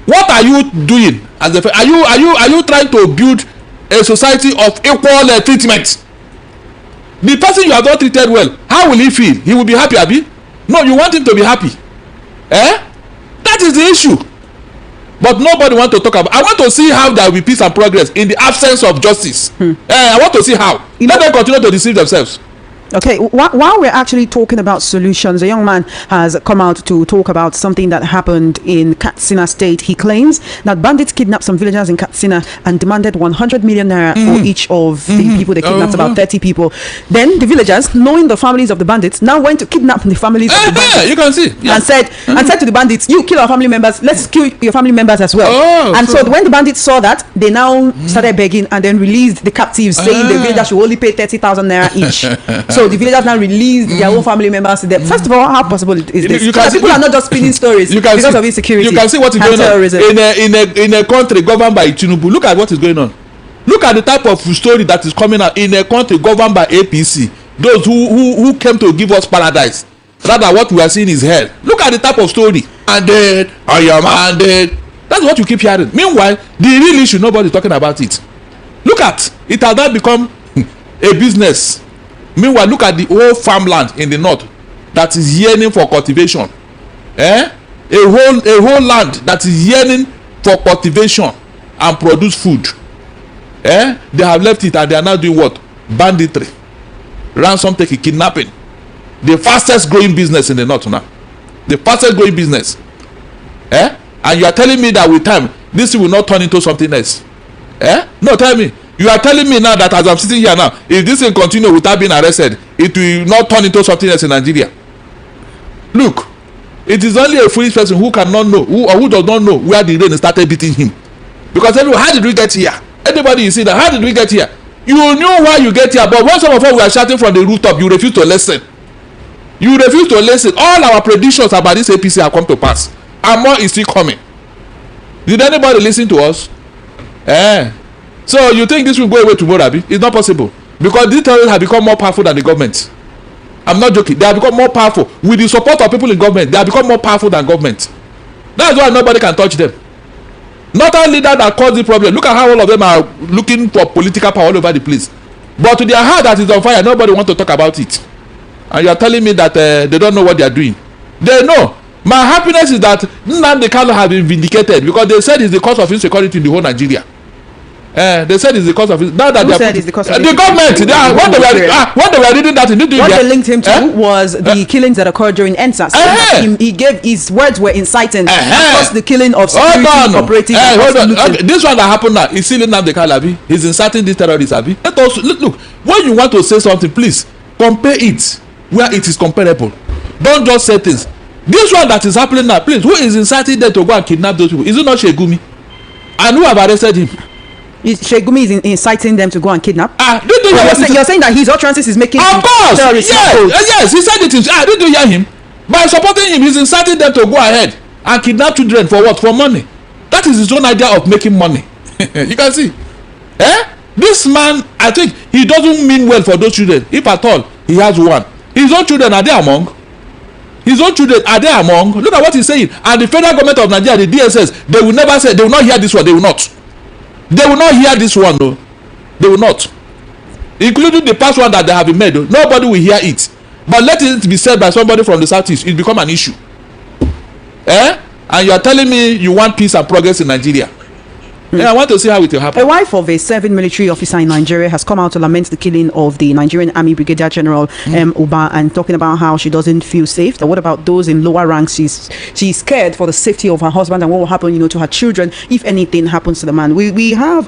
what are you doing? Are you trying to build a society of equal treatment? The person you have not treated well, how will he feel? He will be happy, Abi? No, you want him to be happy. That is the issue. But nobody wants to talk about. I want to see how there will be peace and progress in the absence of justice. I want to see how. Let them continue to deceive themselves. Okay, while we're actually talking about solutions, a young man has come out to talk about something that happened in Katsina State. He claims that bandits kidnapped some villagers in Katsina and demanded 100 million naira for each of the people they kidnapped, about 30 people. Then the villagers, knowing the families of the bandits, now went to kidnap the families of the bandits. You can see. Yeah. And said to the bandits, you kill our family members, let's kill your family members as well. And so when the bandits saw that, they now started begging and then released the captives, saying the villagers should only pay 30,000 naira each. So the villagers now released their own family members to them. First of all, how possible is this? Because people are not just spinning stories because of insecurity. You can see what is going on in a country governed by Tinubu. Look at what is going on. Look at the type of story that is coming out in a country governed by APC. Those who came to give us paradise. Rather, what we are seeing is hell. Look at the type of story. And dead, I am dead. That's what you keep hearing. Meanwhile, the real issue, nobody is talking about it. Look at it, has now become a business. Meanwhile, look at the whole farmland in the north that is yearning for cultivation. A whole land that is yearning for cultivation and produce food. They have left it and they are now doing what? Banditry, ransom taking, kidnapping. The fastest growing business in the north now. The fastest growing business. And you are telling me that with time this will not turn into something else? No, tell me. You are telling me now that as I'm sitting here now, if this will continue without being arrested, it will not turn into something else in Nigeria. Look, it is only a foolish person who cannot know, who does not know where the rain started beating him. Because everyone, how did we get here? Anybody you see that, how did we get here? You knew why you get here, but when some of us were shouting from the rooftop, you refuse to listen. You refuse to listen. All our predictions about this APC have come to pass, and more is still coming. Did anybody listen to us? So you think this will go away tomorrow, Abi? It's not possible, because these terrorists have become more powerful than the government. I'm not joking. They have become more powerful with the support of people in government. They have become more powerful than government. That's why nobody can touch them. Not only leader that caused the problem. Look at how all of them are looking for political power all over the place. But to their heart that is on fire, nobody wants to talk about it. And you are telling me that they don't know what they are doing. They know. My happiness is that Nnamdi Kanu has been vindicated, because they said it's the cause of insecurity in the whole Nigeria. They said it's the cause of it. Now that Who said it's the cause of the government. When they were reading that, what they linked him to was the killings that occurred during NSAS. He gave, his words were inciting. Plus the killing of security operating. Okay. This one that happened now is still Nnamdi Kanu. He's inciting these terrorists. Let us look. When you want to say something, please compare it where it is comparable. Don't just say things. This one that is happening now, please, who is inciting them to go and kidnap those people? Is it not Shegumi? And who have arrested him? Shegumi is inciting them to go and kidnap. You're saying that his utterances is making of course. Yes, he said it. Did you hear him? By supporting him, he's inciting them to go ahead and kidnap children for what? For money. That is his own idea of making money. You can see. This man, I think he doesn't mean well for those children. If at all, he has one. His own children, are they among? His own children, are they among? Look at what he's saying. And the federal government of Nigeria, the DSS, they will never say, they will not hear this one. They will not. They will not hear this one, though. They will not. Including the past one that they have been made, though. Nobody will hear it. But let it be said by somebody from the southeast, it become an issue. And you are telling me you want peace and progress in Nigeria. I want to see how it will happen. A wife of a serving military officer in Nigeria has come out to lament the killing of the Nigerian Army Brigadier General Uba, and talking about how she doesn't feel safe. What about those in lower ranks? She's scared for the safety of her husband and what will happen, to her children if anything happens to the man. We have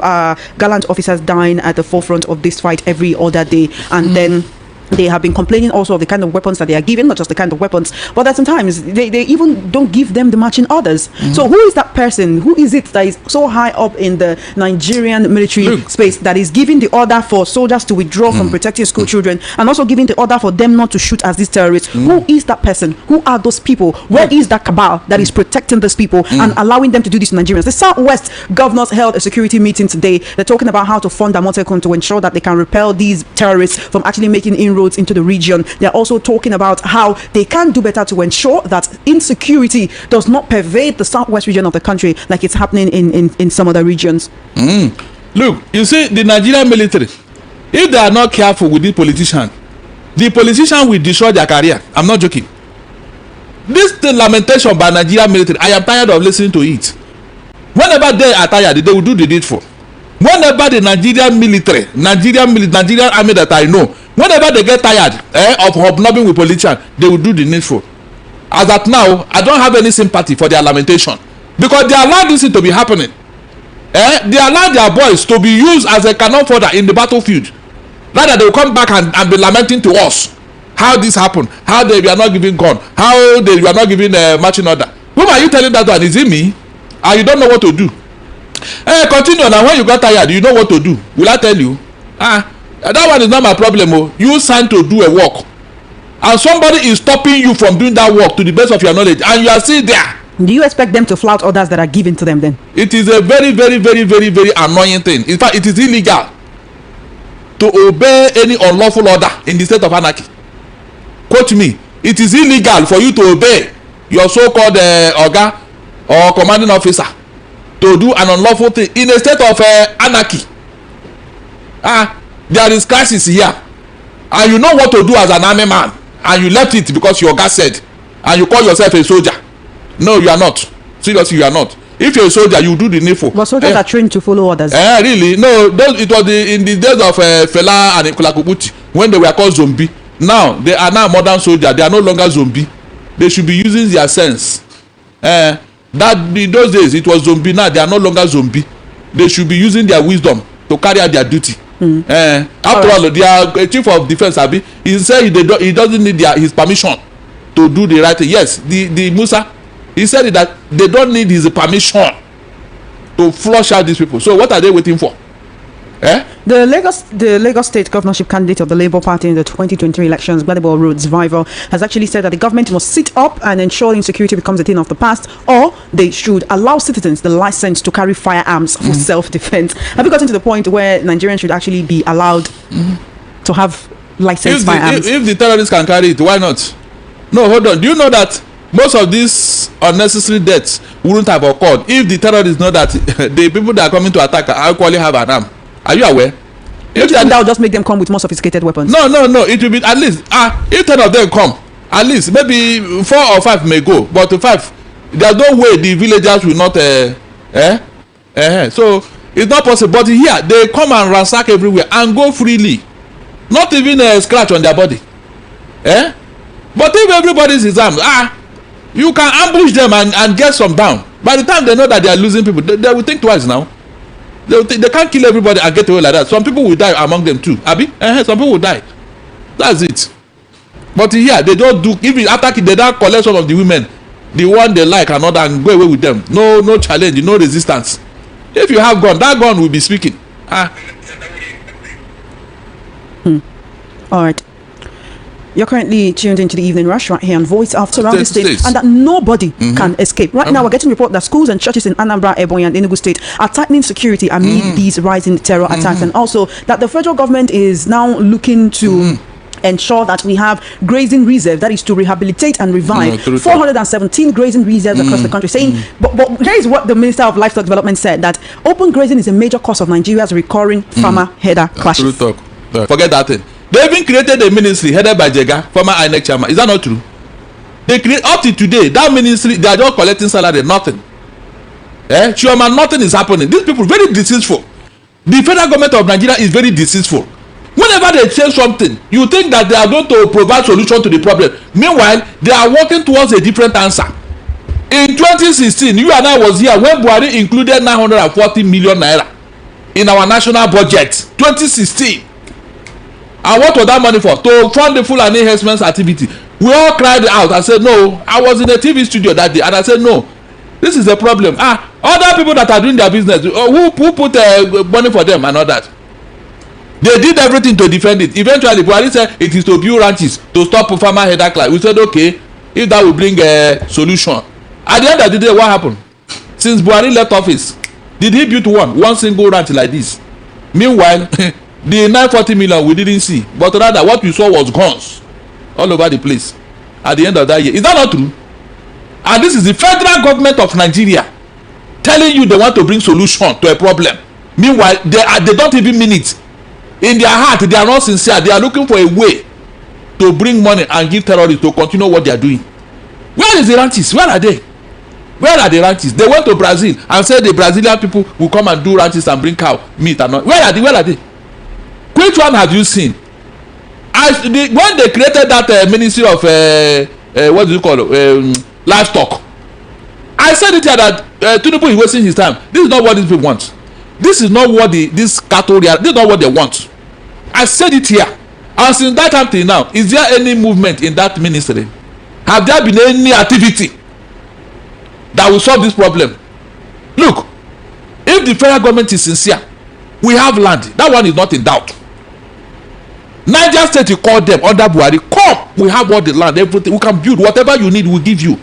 gallant officers dying at the forefront of this fight every other day, and then they have been complaining also of the kind of weapons that they are given, not just the kind of weapons, but that sometimes they even don't give them the matching orders. So who is that person? Who is it that is so high up in the Nigerian military space that is giving the order for soldiers to withdraw from protecting school children, and also giving the order for them not to shoot as these terrorists? Who is that person? Who are those people? Where is that cabal that is protecting these people and allowing them to do this to Nigerians? The Southwest governors held a security meeting today. They're talking about how to fund Amotekun to ensure that they can repel these terrorists from actually making inroads into the region. They're also talking about how they can do better to ensure that insecurity does not pervade the southwest region of the country like it's happening in some other regions. Look, you see, the Nigerian military, if they are not careful with the politician will destroy their career. I'm not joking. This lamentation by Nigerian military, I am tired of listening to it. Whenever they are tired, they will do the needful. Whenever the Nigerian military, Nigerian army that I know, Whenever they get tired of hobnobbing with politicians, they will do the needful. As at now, I don't have any sympathy for their lamentation, because they allow this thing to be happening. They allow their boys to be used as a cannon fodder in the battlefield. Rather, they will come back and be lamenting to us how this happened, how they were not giving gun, how they were not giving marching order. Whom are you telling that one? Is it me? And you don't know what to do? Continue. Now, when you got tired, you know what to do. Will I tell you? That one is not my problem. You signed to do a work, and somebody is stopping you from doing that work to the best of your knowledge, and you are still there. Do you expect them to flout orders that are given to them then? It is a very, very, very, very, very annoying thing. In fact, it is illegal to obey any unlawful order in the state of anarchy. Quote me. It is illegal for you to obey your so-called oga or commanding officer to do an unlawful thing in a state of anarchy. There is crisis here, and you know what to do as an army man, and you left it because your oga said, and you call yourself a soldier. No, you are not. Seriously, you are not. If you're a soldier, you do the needful. But soldiers are trained to follow orders. Really? No, it was in the days of Fela and Kulakubuti, when they were called zombie. Now they are now modern soldiers. They are no longer zombie. They should be using their sense. That in those days it was zombie. Now they are no longer zombie. They should be using their wisdom to carry out their duty. After all, their chief of defense, Abi, he said he doesn't need his permission to do the right thing. Yes, the Musa, he said that they don't need his permission to flush out these people. So what are they waiting for? The Lagos State governorship candidate of the Labour Party in the 2023 elections, Gbadebo Road Survivor, has actually said that the government must sit up and ensure insecurity becomes a thing of the past, or they should allow citizens the license to carry firearms for self-defense. Have you gotten to the point where Nigerians should actually be allowed to have licensed firearms? If the terrorists can carry it, why not? No, hold on. Do you know that most of these unnecessary deaths wouldn't have occurred if the terrorists know that the people that are coming to attack actually have an arm? Are you aware? That will just make them come with more sophisticated weapons. No. It will be at least if 10 of them come, at least maybe 4 or 5 may go, but to 5, there's no way the villagers will not. So it's not possible. But here they come and ransack everywhere and go freely, not even a scratch on their body. But if everybody's is armed, you can ambush them and get some down. By the time they know that they are losing people, they will think twice now. They can't kill everybody and get away like that. Some people will die among them too. Abi? Some people will die. That's it. But here they don't do. Even after they don't collect some of the women, the one they like and other, and go away with them. No challenge, no resistance. If you have gun, that gun will be speaking. All right. You're currently tuned into the Evening Rush right here on Voice of Surrounding States, and that nobody can escape. Right now, we're getting report that schools and churches in Anambra, Ebonyi, and Enugu State are tightening security amid these rising terror attacks, and also that the federal government is now looking to ensure that we have grazing reserves, that is to rehabilitate and revive 417 grazing reserves across the country, saying but here is what the Minister of Livestock Development said, that open grazing is a major cause of Nigeria's recurring farmer header clashes. Forget that thing. They even created a ministry headed by Jega, former INEC chairman. Is that not true? They create up to today that ministry. They are just collecting salary, nothing. Chairman, nothing is happening. These people very deceitful. The federal government of Nigeria is very deceitful. Whenever they say something, you think that they are going to provide solution to the problem. Meanwhile, they are working towards a different answer. In 2016, you and I was here when Buhari included 940 million naira in our national budget. 2016. And what was that money for? To fund the full and enhancement activity. We all cried out and said no. I was in a TV studio that day and I said no. This is a problem. Other people that are doing their business, who put money for them and all that? They did everything to defend it. Eventually, Buhari said it is to build ranches to stop farmer header class. We said okay, if that will bring a solution. At the end of the day, what happened? Since Buhari left office, did he build one single ranch like this? Meanwhile, the 940 million we didn't see, but rather what we saw was guns all over the place at the end of that year. Is that not true? And this is the federal government of Nigeria telling you they want to bring solution to a problem. Meanwhile, they don't even mean it. In their heart, they are not sincere. They are looking for a way to bring money and give terrorists to continue what they are doing. Where is the ranches? Where are they? Where are the ranches? They went to Brazil and said the Brazilian people will come and do ranches and bring cow meat and all. Where are they? Which one have you seen? when they created that ministry of what do you call it, livestock, I said it here that Tinubu is wasting his time. This is not what these people want. This is not what this cattle, this is not what they want. I said it here. And since that time till now, is there any movement in that ministry? Have there been any activity that will solve this problem? Look, if the federal government is sincere, we have land. That one is not in doubt. Niger State, you call them under Buhari, come, we have all the land, everything, we can build whatever you need, we'll give you.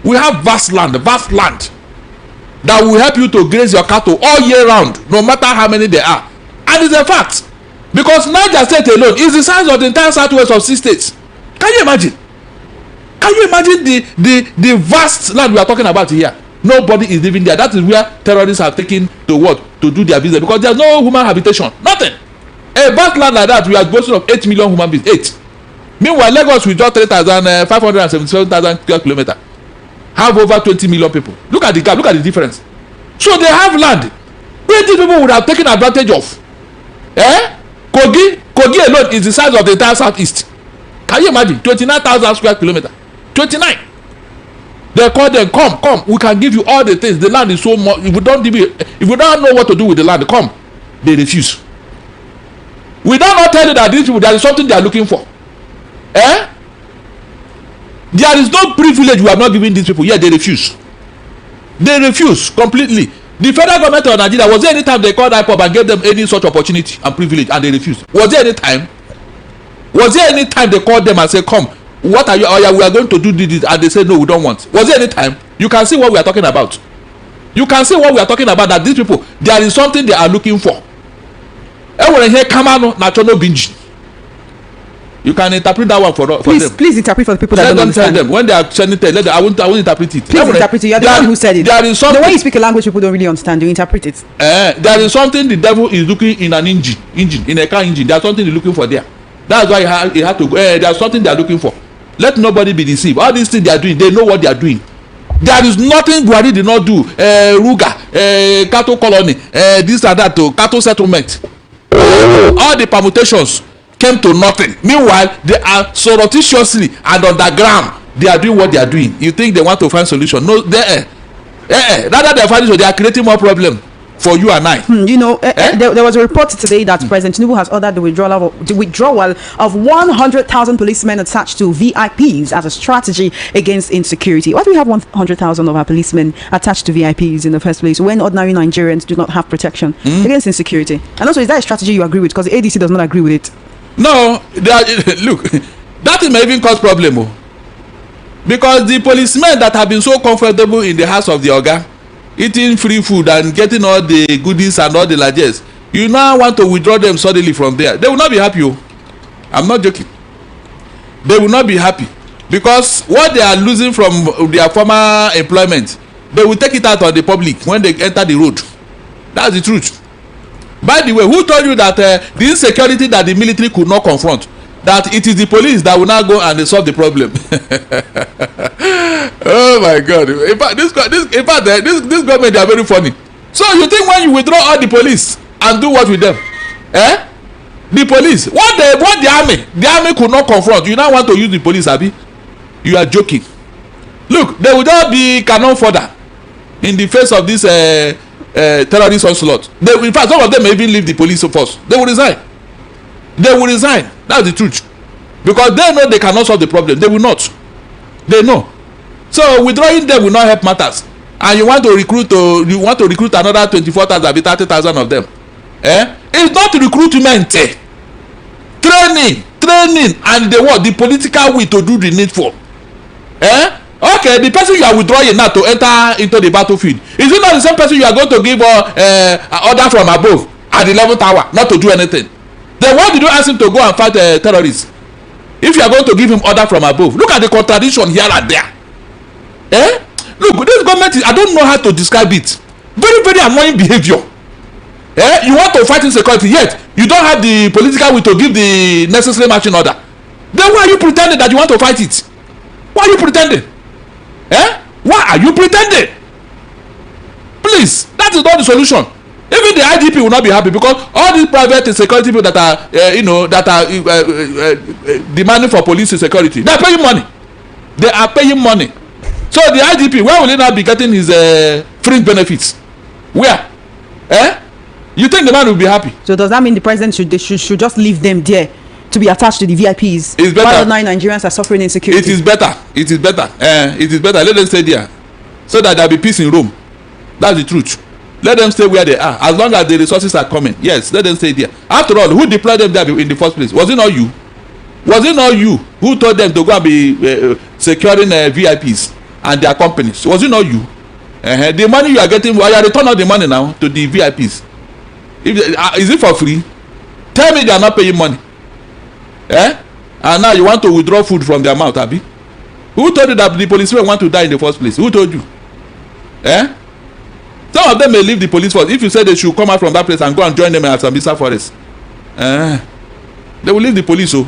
We have vast land that will help you to graze your cattle all year round, no matter how many there are. And it's a fact, because Niger State alone is the size of the entire southwest of 6 states. Can you imagine? Can you imagine the vast land we are talking about here? Nobody is living there. That is where terrorists are taken to what? To do their business, because there's no human habitation, nothing. A vast land like that, we are boasting of 8 million human beings. 8. Meanwhile, Lagos with just 577,000 square kilometers have over 20 million people. Look at the gap, look at the difference. So they have land where these people would have taken advantage of. Kogi alone is the size of the entire southeast. Can you imagine? 29,000 square kilometers. 29. They call them, come, we can give you all the things. The land is so much. If we don't know what to do with the land, come. They refuse. We don't not tell you that these people, there is something they are looking for. There is no privilege we are not giving these people, yet they refuse. They refuse completely. The federal government of Nigeria, was there any time they called IPOB and gave them any such opportunity and privilege, and they refused? Was there any time? Was there any time they called them and said, come, what are you? Oh yeah, we are going to do this, and they said no, we don't want. Was there any time? You can see what we are talking about. You can see what we are talking about, that these people, there is something they are looking for. Everyone here, Kamano, Nachono Binji. You can interpret that one for them. Please interpret for the people that don't understand. Tell them when they are sending it. I won't interpret it. Please interpret it. You are the one who said it. There is something. The way you speak a language people don't really understand, you interpret it. There is something the devil is looking in an engine, in a car engine. There's something he's looking for there. That's why he had to go. There's something they are looking for. Let nobody be deceived. All these things they are doing, they know what they are doing. There is nothing Buhari did not do. Ruga, cattle colony, this and that, cattle settlement. All the permutations came to nothing. Meanwhile, they are surreptitiously and underground. They are doing what they are doing. You think they want to find solution? No, rather than finding solution, they are creating more problem for you and I. There was a report today that President Tinubu has ordered the withdrawal of 100,000 policemen attached to VIPs as a strategy against insecurity. Why do we have 100,000 of our policemen attached to VIPs in the first place when ordinary Nigerians do not have protection against insecurity? And also, is that a strategy you agree with? Because the ADC does not agree with it. No, look, that may even cause problem. Because the policemen that have been so comfortable in the house of the Oga, eating free food and getting all the goodies and all the largesse, you now want to withdraw them suddenly from there. They will not be happy. I'm not joking. They will not be happy, because what they are losing from their former employment, they will take it out on the public when they enter the road. That's the truth. By the way, who told you that the insecurity that the military could not confront, that it is the police that will now go and solve the problem? Oh my God! In fact, this government, they are very funny. So you think when you withdraw all the police and do what with them? The police, what the army could not confront, you now want to use the police, Abi? You are joking. Look, they will just be cannon fodder in the face of this terrorist onslaught. In fact, some of them may even leave the police force. They will resign. That's the truth, because they know they cannot solve the problem. They will not. They know. So withdrawing them will not help matters. And you want to recruit another 24,000, 30,000 of them. It's not recruitment. Training, and the political will to do the needful. Okay, the person you are withdrawing now to enter into the battlefield, is it not the same person you are going to give order from above at the 11th hour not to do anything? Then why did you ask him to go and fight terrorists? If you are going to give him order from above, look at the contradiction here and there. Look, this government I don't know how to describe it. Very, very annoying behavior. You want to fight insecurity, yet you don't have the political will to give the necessary marching order. Then why are you pretending that you want to fight it? Why are you pretending? Why are you pretending? Please, that is not the solution. Even the IGP will not be happy, because all these private security people that are demanding for police security, they are paying money. They are paying money. So the IGP, where will he not be getting his fringe benefits? Where? You think the man will be happy? So does that mean the president should just leave them there to be attached to the VIPs? It's better. While 9 Nigerians are suffering insecurity. It is better. It is better. It is better. Let them stay there, so that there will be peace in Rome. That's the truth. Let them stay where they are, as long as the resources are coming. Yes, let them stay there. After all, who deployed them there in the first place? Was it not you? Was it not you who told them to go and be securing VIPs and their companies? Was it not you? The money you are getting, well, you return all the money now to the VIPs. Is it for free? Tell me they are not paying money. And now you want to withdraw food from their mouth, Abi? Who told you that the policemen want to die in the first place? Who told you? Some of them may leave the police force. If you say they should come out from that place and go and join them at Sambisa Forest, they will leave the police. So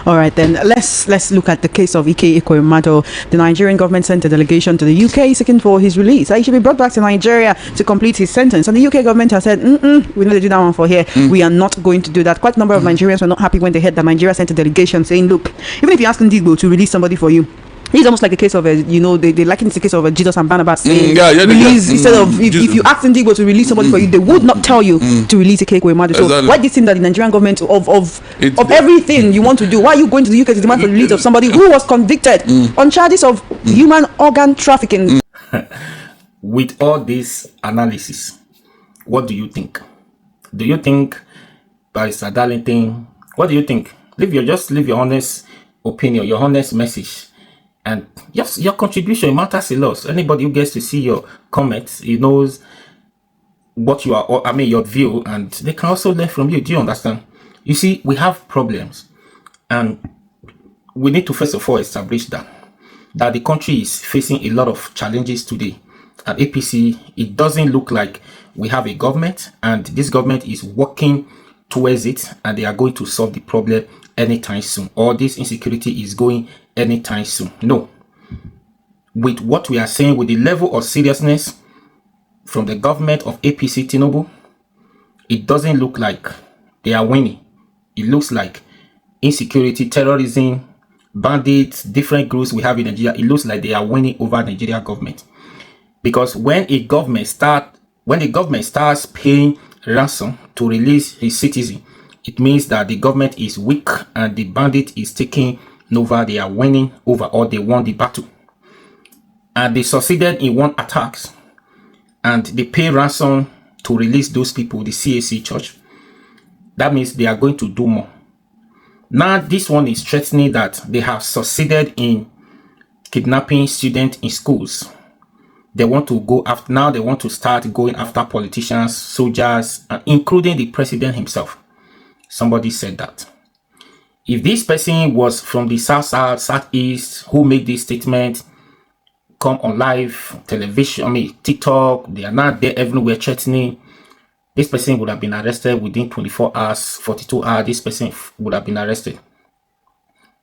all right, then let's look at the case of Ike Ekweremadu. The Nigerian government sent a delegation to the UK seeking for his release. He should be brought back to Nigeria to complete his sentence. And the UK government has said, we need to do that one for here. We are not going to do that. Quite a number of Nigerians were not happy when they heard that Nigeria sent a delegation saying, look, even if you ask Ndigbo to release somebody for you, it's almost like a case of they liken it to a case of Jesus and Barnabas saying release instead of if you ask Ndigbo to release somebody for you, they would not tell you to release Ike Ekweremadu. So exactly. why do you think that the Nigerian government of everything you want to do, why are you going to the UK to demand for the release of somebody who was convicted on charges of human organ trafficking? With all this analysis, what do you think? Do you think Barrister Darlington? What do you think? Leave your honest opinion, your honest message. And yes, your contribution matters a lot. Anybody who gets to see your comments, he knows what you are, your view, and they can also learn from you. Do you understand? You see, we have problems, and we need to first of all establish that the country is facing a lot of challenges today. At APC, it doesn't look like we have a government, and this government is working towards it, and they are going to solve the problem anytime soon, or this insecurity is going anytime soon. No. With what we are saying, with the level of seriousness from the government of APC Tinubu, it doesn't look like they are winning. It looks like insecurity, terrorism, bandits, different groups we have in Nigeria, it looks like they are winning over Nigeria government. Because when the government starts paying ransom to release his citizen, it means that the government is weak and the bandit is taking over. They are winning over, or they won the battle. And they succeeded in one attack, and they pay ransom to release those people, the CAC church. That means they are going to do more. Now this one is threatening that they have succeeded in kidnapping students in schools. They want to go after, now they want to start going after politicians, soldiers, and including the president himself. Somebody said that if this person was from the southeast who made this statement, come on live television, TikTok, they are not there everywhere threatening, this person would have been arrested within 24 hours, 42 hours, this person would have been arrested.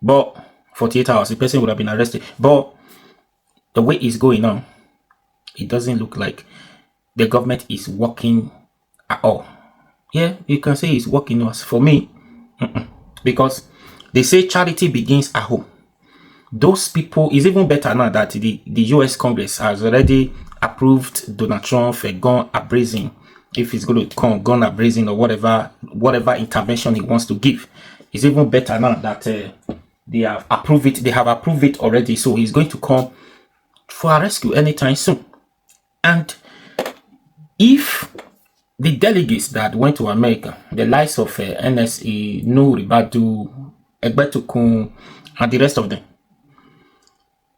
But 48 hours, the person would have been arrested. But the way it's going on, it doesn't look like the government is working at all. Yeah, you can say it's working us. For me, because they say charity begins at home. Those people, is even better now that the US Congress has already approved Donald Trump for gun appraising. If he's going to come gun appraising or whatever intervention he wants to give, it's even better now that they have approved it. They have approved it already, so he's going to come for a rescue anytime soon. And if the delegates that went to America, the likes of NSA, Nuhu Ribadu, Egbetukun, and the rest of them,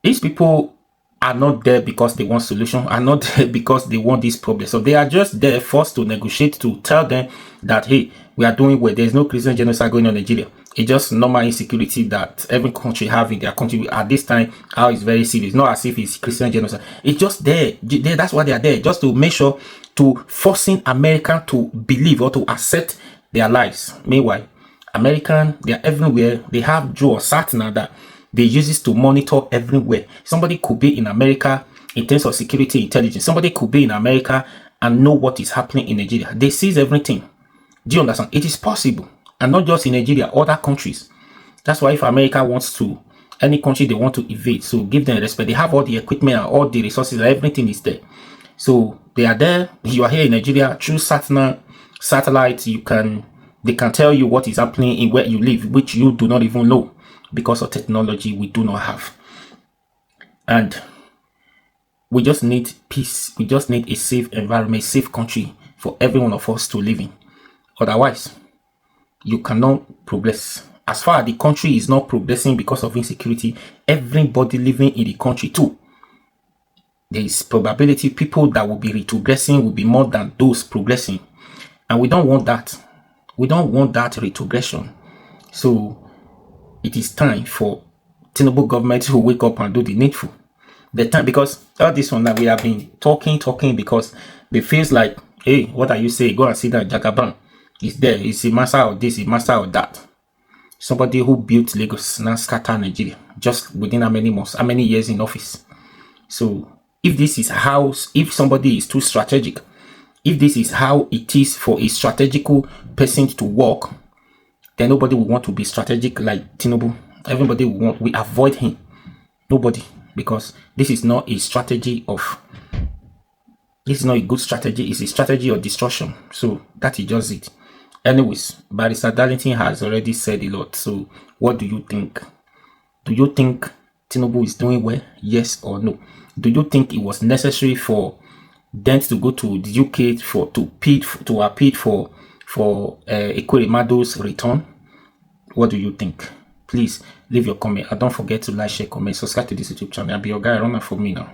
these people are not there because they want solution, are not there because they want this problem. So they are just there forced to negotiate, to tell them that, hey, we are doing well. There's no Christian genocide going on in Nigeria. It's just normal insecurity that every country have in their country at this time. How it's very serious. Not as if it's Christian genocide. It's just there. That's why they are there, just to make sure, to forcing America to believe or to accept their lives. Meanwhile, American, they are everywhere. They have Joe or Satna that they use this to monitor everywhere. Somebody could be in America in terms of security intelligence. Somebody could be in America and know what is happening in Nigeria. They seize everything. Do you understand? It is possible. And not just in Nigeria, other countries. That's why if America wants to, any country they want to invade, so give them respect. They have all the equipment and all the resources, everything is there. So they are there. You are here in Nigeria through satellite. They can tell you what is happening in where you live, which you do not even know because of technology we do not have. And we just need peace. We just need a safe environment, safe country for every one of us to live in. Otherwise, you cannot progress. As far as the country is not progressing because of insecurity, everybody living in the country too, there is probability people that will be retrogressing will be more than those progressing. And we don't want that. We don't want that retrogression. So it is time for Tinubu government to wake up and do the needful. The time, because all this one that we have been talking because it feels like, hey, what are you saying? Go and see that Jagaban is there. He's a master of this, a master of that. Somebody who built Lagos, now scatter Nigeria, just within how many months, how many years in office. So if this is how, if somebody is too strategic, if this is how it is for a strategical person to work, then nobody will want to be strategic like Tinubu. Everybody will avoid him. Nobody, because this is not a strategy of, this is not a good strategy. It's a strategy of destruction. So that is just it. Anyways, Barrister Darlington has already said a lot. So what do you think? Do you think Tinubu is doing well? Yes or no? Do you think it was necessary for Dent to go to the UK to appeal for Ekwerimadu's return? What do you think? Please leave your comment and don't forget to like, share, comment, subscribe to this YouTube channel. I'll be your guy runner for me now.